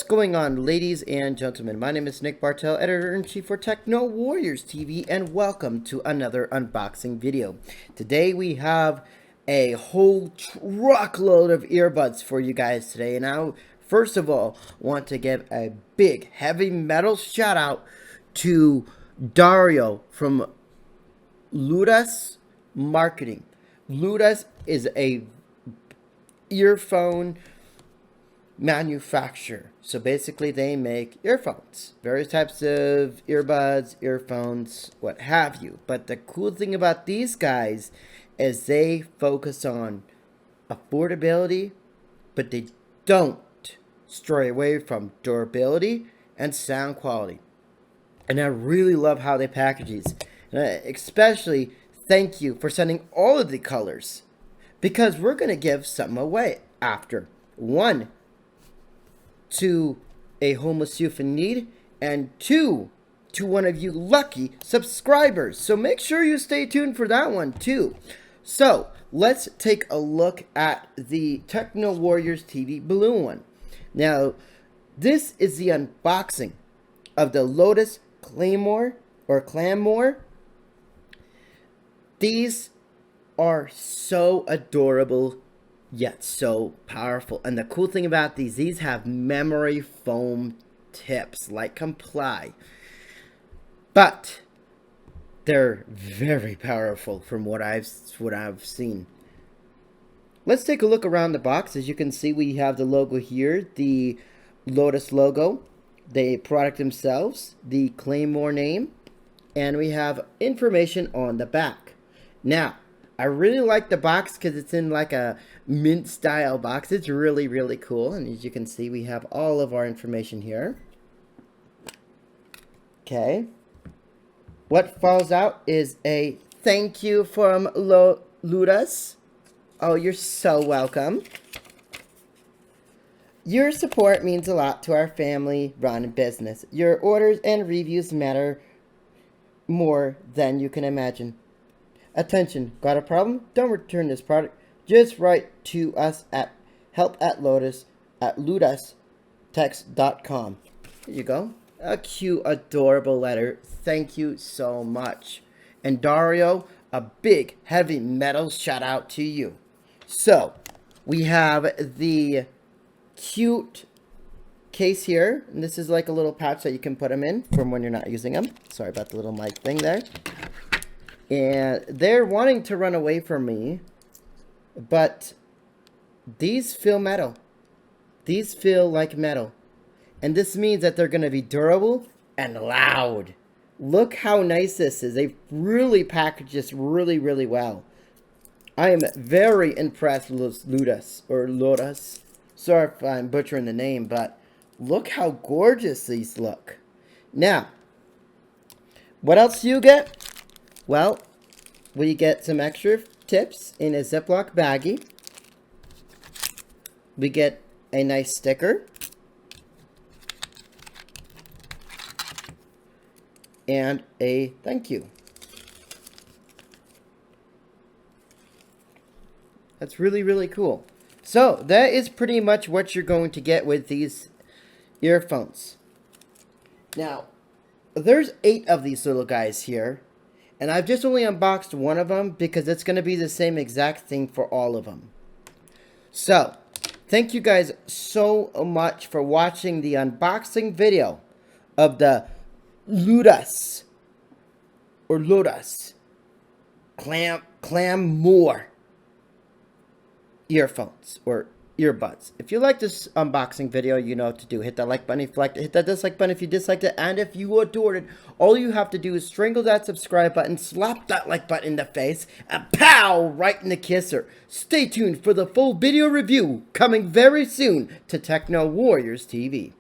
What's going on, ladies and gentlemen? My name is Nick Bartel, Editor-in-Chief for Techno Warriors TV, and welcome to another unboxing video. Today we have a whole truckload of earbuds for you guys today, and I first of all want to give a big heavy metal shout out to Dario from Ludos Marketing. Ludos is a earphone manufacturer. So basically they make earphones, various types of earbuds, earphones, what have you. But the cool thing about these guys is they focus on affordability, but they don't stray away from durability and sound quality. And I really love how they package these. And especially thank you for sending all of the colors, because we're going to give some away after. One, to a homeless youth in need, and two, to one of you lucky subscribers. So make sure you stay tuned for that one too. So let's take a look at the Techno Warriors TV balloon one. Now, this is the unboxing of the Ludos Clamor or Clamor. These are so adorable yet so powerful. And the cool thing about these have memory foam tips like Comply, but they're very powerful from what I've seen. Let's take a look around the box. As you can see, we have the logo here, the Ludos logo, the product themselves, the Claymore name, and we have information on the back. Now, I really like the box because it's in like a mint style box. It's really, really cool. And as you can see, we have all of our information here. Okay. What falls out is a thank you from Ludos. Oh, you're so welcome. Your support means a lot to our family-run business. Your orders and reviews matter more than you can imagine. Attention, got a problem? Don't return this product. Just write to us at help@ludostech.com. Here you go. A cute, adorable letter. Thank you so much. And Dario, a big, heavy metal shout out to you. So, we have the cute case here. And this is like a little pouch that you can put them in from when you're not using them. Sorry about the little mic thing there. And they're wanting to run away from me, but these feel metal. These feel like metal. And this means that they're going to be durable and loud. Look how nice this is. They've really packaged this really, really well. I am very impressed with Ludos. Sorry if I'm butchering the name, but look how gorgeous these look. Now, what else do you get? Well, we get some extra tips in a Ziploc baggie. We get a nice sticker. And a thank you. That's really, really cool. So, that is pretty much what you're going to get with these earphones. Now, there's 8 of these little guys here. And I've just only unboxed one of them because it's going to be the same exact thing for all of them. So, thank you guys so much for watching the unboxing video of the Ludos Clamor earphones or earbuds. If you like this unboxing video, you know what to do. Hit that like button if you liked it. Hit that dislike button if you disliked it. And if you adored it, all you have to do is strangle that subscribe button, slap that like button in the face, and pow! Right in the kisser. Stay tuned for the full video review coming very soon to Techno Warriors TV.